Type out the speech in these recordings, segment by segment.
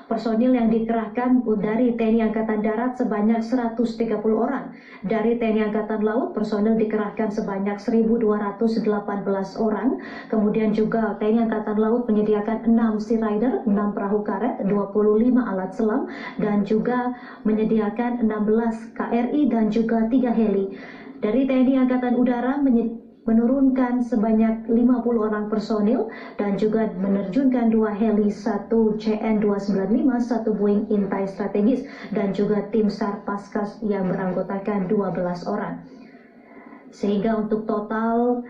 Personil yang dikerahkan dari TNI Angkatan Darat sebanyak 130 orang. Dari TNI Angkatan Laut, personil dikerahkan sebanyak 1.218 orang. Kemudian juga TNI Angkatan Laut menyediakan 6 Sea Rider, 6 perahu karet, 25 alat selam, dan juga menyediakan 16 KRI dan juga 3 heli. Dari TNI Angkatan Udara menurunkan sebanyak 50 orang personil dan juga menerjunkan 2 heli, 1 CN-295, 1 Boeing Intai strategis, dan juga tim SAR Paskas yang beranggotakan 12 orang. Sehingga untuk total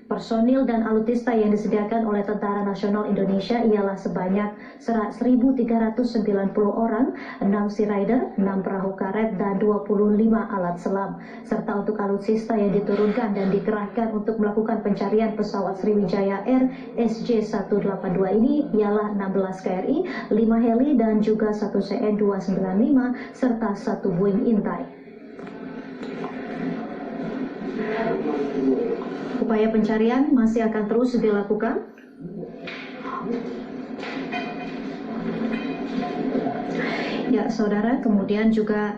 personil dan alutsista yang disediakan oleh Tentara Nasional Indonesia ialah sebanyak 1.390 orang, 6 Sea Rider, 6 perahu karet, dan 25 alat selam. Serta untuk alutsista yang diturunkan dan dikerahkan untuk melakukan pencarian pesawat Sriwijaya Air SJ182 ini ialah 16 KRI, 5 heli, dan juga 1 CN-295 serta 1 Boeing Intai. Upaya pencarian masih akan terus dilakukan. Ya, saudara, kemudian juga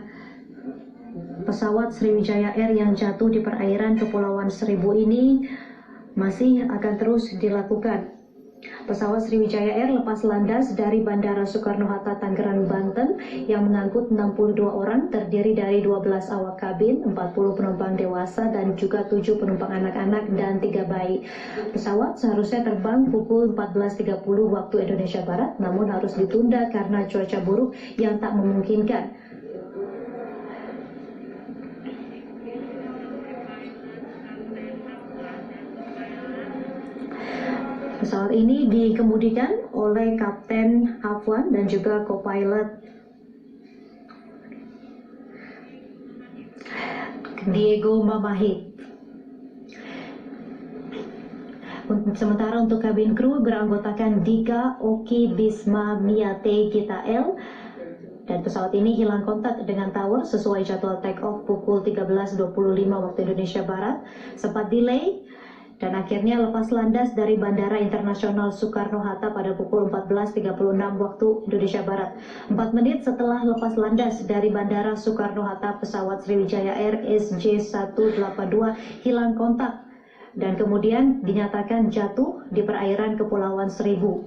pesawat Sriwijaya Air yang jatuh di perairan Kepulauan Seribu ini masih akan terus dilakukan. Pesawat Sriwijaya Air lepas landas dari Bandara Soekarno-Hatta, Tangerang, Banten yang mengangkut 62 orang, terdiri dari 12 awak kabin, 40 penumpang dewasa, dan juga 7 penumpang anak-anak dan 3 bayi. Pesawat seharusnya terbang pukul 14.30 waktu Indonesia Barat, namun harus ditunda karena cuaca buruk yang tak memungkinkan. Pesawat ini dikemudikan oleh Kapten Afwan dan juga co-pilot Diego Mamahit. Sementara untuk kabin kru beranggotakan Dika, Oki, Bisma, Miate, Gita L. Dan pesawat ini hilang kontak dengan tower sesuai jadwal take off pukul 13.25 waktu Indonesia Barat, sempat delay, dan akhirnya lepas landas dari Bandara Internasional Soekarno-Hatta pada pukul 14.36 waktu Indonesia Barat. 4 menit setelah lepas landas dari Bandara Soekarno-Hatta, pesawat Sriwijaya Air SJ182 hilang kontak dan kemudian dinyatakan jatuh di perairan Kepulauan Seribu.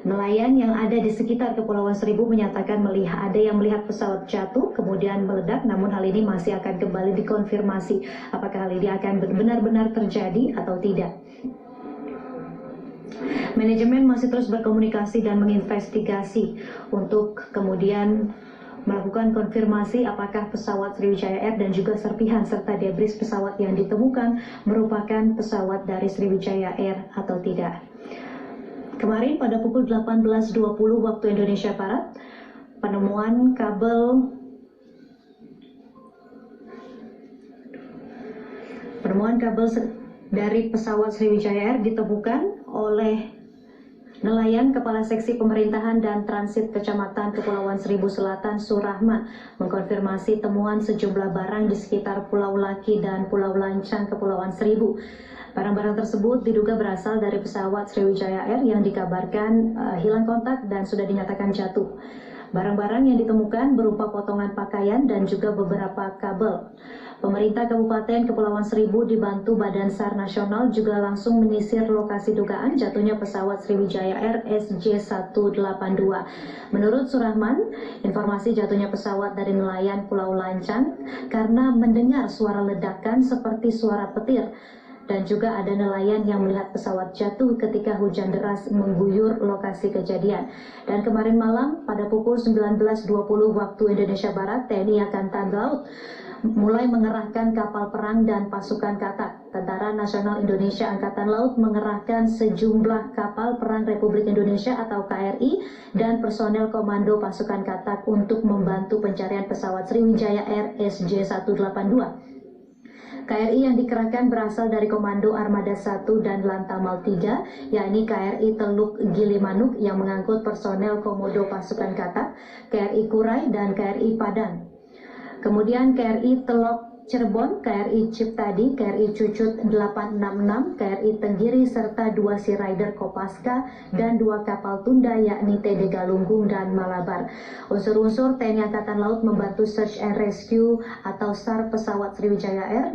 Nelayan yang ada di sekitar Kepulauan Seribu menyatakan ada yang melihat pesawat jatuh kemudian meledak, namun hal ini masih akan kembali dikonfirmasi apakah hal ini akan benar-benar terjadi atau tidak. Manajemen masih terus berkomunikasi dan menginvestigasi untuk kemudian melakukan konfirmasi apakah pesawat Sriwijaya Air dan juga serpihan serta debris pesawat yang ditemukan merupakan pesawat dari Sriwijaya Air atau tidak. Kemarin pada pukul 18.20 waktu Indonesia Barat, penemuan kabel dari pesawat Sriwijaya Air ditemukan oleh nelayan Kepala Seksi Pemerintahan dan Transit Kecamatan Kepulauan Seribu Selatan Surahman mengkonfirmasi temuan sejumlah barang di sekitar Pulau Laki dan Pulau Lancang Kepulauan Seribu. Barang-barang tersebut diduga berasal dari pesawat Sriwijaya Air yang dikabarkan hilang kontak dan sudah dinyatakan jatuh. Barang-barang yang ditemukan berupa potongan pakaian dan juga beberapa kabel. Pemerintah Kabupaten Kepulauan Seribu dibantu Badan SAR Nasional juga langsung menyisir lokasi dugaan jatuhnya pesawat Sriwijaya Air SJ182. Menurut Surahman, informasi jatuhnya pesawat dari nelayan Pulau Lancang karena mendengar suara ledakan seperti suara petir. Dan juga ada nelayan yang melihat pesawat jatuh ketika hujan deras mengguyur lokasi kejadian. Dan kemarin malam pada pukul 19.20 waktu Indonesia Barat, TNI Angkatan Laut mulai mengerahkan kapal perang dan pasukan katak. Tentara Nasional Indonesia Angkatan Laut mengerahkan sejumlah kapal perang Republik Indonesia atau KRI dan personel komando pasukan katak untuk membantu pencarian pesawat Sriwijaya Air SJ182. KRI yang dikerahkan berasal dari Komando Armada 1 dan Lantamal 3, yakni KRI Teluk Gilimanuk yang mengangkut personel komodo pasukan katak, KRI Kurai, dan KRI Padang. Kemudian KRI Teluk Cirebon, KRI Ciptadi, KRI Cucut 866, KRI Tenggiri, serta 2 Sea Rider Kopaska dan 2 kapal tunda yakni TD Galunggung dan Malabar. Unsur-unsur TNI Angkatan Laut membantu Search and Rescue atau SAR pesawat Sriwijaya Air